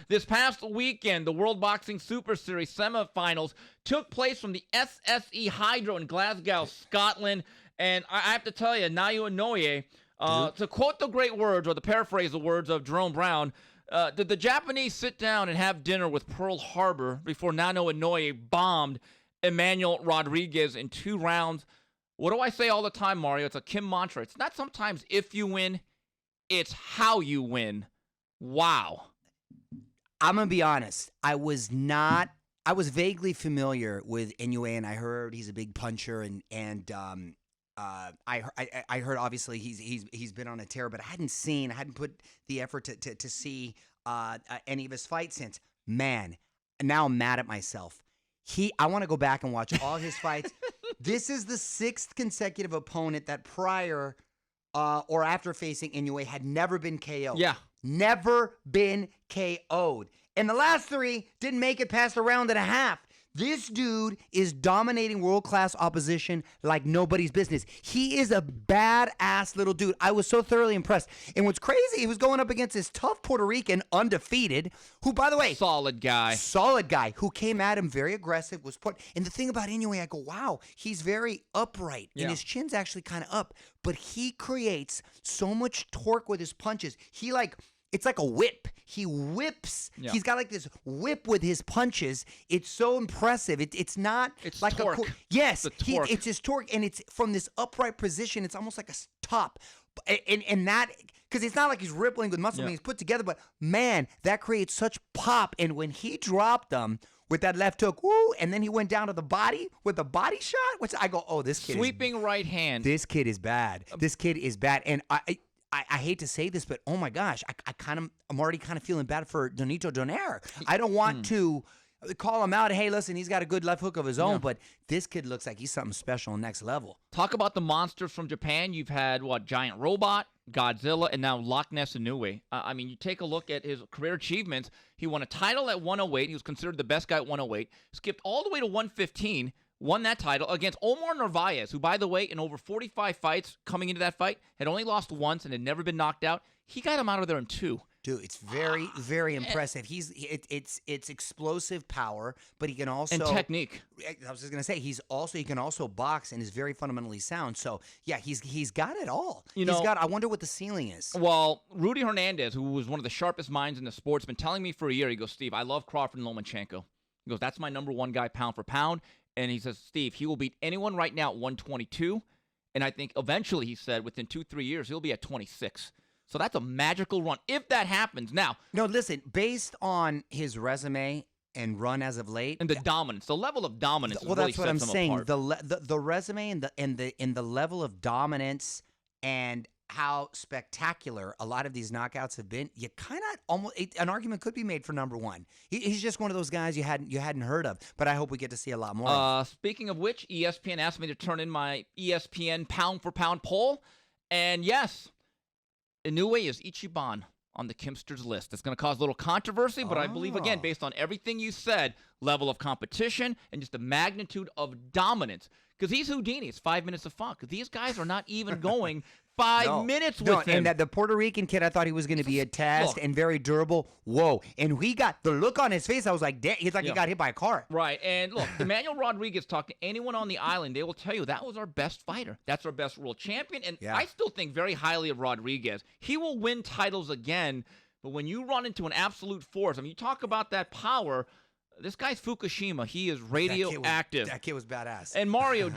This past weekend, the World Boxing Super Series semifinals took place from the SSE Hydro in Glasgow, Scotland. And I have to tell you, Naoya Inoue, to quote the great words, or to paraphrase the words of Jerome Brown, did the Japanese sit down and have dinner with Pearl Harbor before Naoya Inoue bombed Emmanuel Rodriguez in 2 rounds? What do I say all the time, Mario? It's a Kim mantra. It's not sometimes if you win, it's how you win. Wow. I'm going to be honest. I was vaguely familiar with Inoue, and I heard he's a big puncher, and I heard obviously he's been on a tear, but I hadn't put the effort to see any of his fights since. Man, now I'm mad at myself. I want to go back and watch all his fights. This is the 6th consecutive opponent that prior or after facing Inoue had never been KO'd. Yeah. Never been KO'd. And the last 3 didn't make it past a round and a half. This dude is dominating world-class opposition like nobody's business. He is a badass little dude. I was so thoroughly impressed. And what's crazy, he was going up against this tough Puerto Rican, undefeated, who, by the way... Solid guy, who came at him very aggressive, and the thing about Inoue, I go, wow, he's very upright, and his chin's actually kind of up, but he creates so much torque with his punches. It's like a whip. He whips. Yeah. He's got like this whip with his punches. It's so impressive. It's not it's like torque. Yes, it's his torque, and it's from this upright position. It's almost like a top, and that because it's not like he's rippling with muscle. Yeah. He's put together, but man, that creates such pop. And when he dropped them with that left hook, woo, and then he went down to the body with a body shot, which I go, oh, this kid sweeping right hand. This kid is bad. This kid is bad, and I hate to say this, but oh my gosh, I'm already kind of feeling bad for Donito Donaire. I don't want to call him out. Hey, listen, he's got a good left hook of his own, but this kid looks like he's something special, next level. Talk about the monsters from Japan. You've had Giant Robot, Godzilla, and now Loch Ness Inoue. I mean, you take a look at his career achievements. He won a title at 108. He was considered the best guy at 108. Skipped all the way to 115. Won that title against Omar Narvaez, who, by the way, in over 45 fights coming into that fight, had only lost once and had never been knocked out. He got him out of there in 2. Dude, it's very, very impressive. It's explosive power, but he can also... And technique. I was just going to say, he can also box and is very fundamentally sound. So, yeah, he's got it all. I wonder what the ceiling is. Well, Rudy Hernandez, who was one of the sharpest minds in the sport, has been telling me for a year, he goes, Steve, I love Crawford and Lomachenko. He goes, that's my number 1 guy pound for pound. And he says, Steve, he will beat anyone right now at 122. And I think eventually, he said, within 2-3 years, he'll be at 26. So that's a magical run, if that happens. Now, no, listen, based on his resume and run as of late. And the dominance, the level of dominance well, really that's what I'm saying. Apart. The resume and the level of dominance and how spectacular a lot of these knockouts have been, you kind of almost an argument could be made for number 1. He's just one of those guys you hadn't heard of, but I hope we get to see a lot more of. Speaking of which, ESPN asked me to turn in my ESPN pound for pound poll, and yes, Inoue is Ichiban on the Kimsters list. It's going to cause a little controversy, but I believe, again, based on everything you said, level of competition and just the magnitude of dominance, because he's Houdini. It's 5 minutes of fun, because these guys are not even going 5 minutes with him. And that the Puerto Rican kid, I thought he was going to be a test and very durable. Whoa. And we got the look on his face. I was like, damn, he's like he got hit by a car. Right. And look, Emmanuel Rodriguez, talk to anyone on the island, they will tell you that was our best fighter. That's our best world champion. And I still think very highly of Rodriguez. He will win titles again. But when you run into an absolute force, I mean, you talk about that power. This guy's Fukushima. He is radioactive. That kid was badass. And Mario...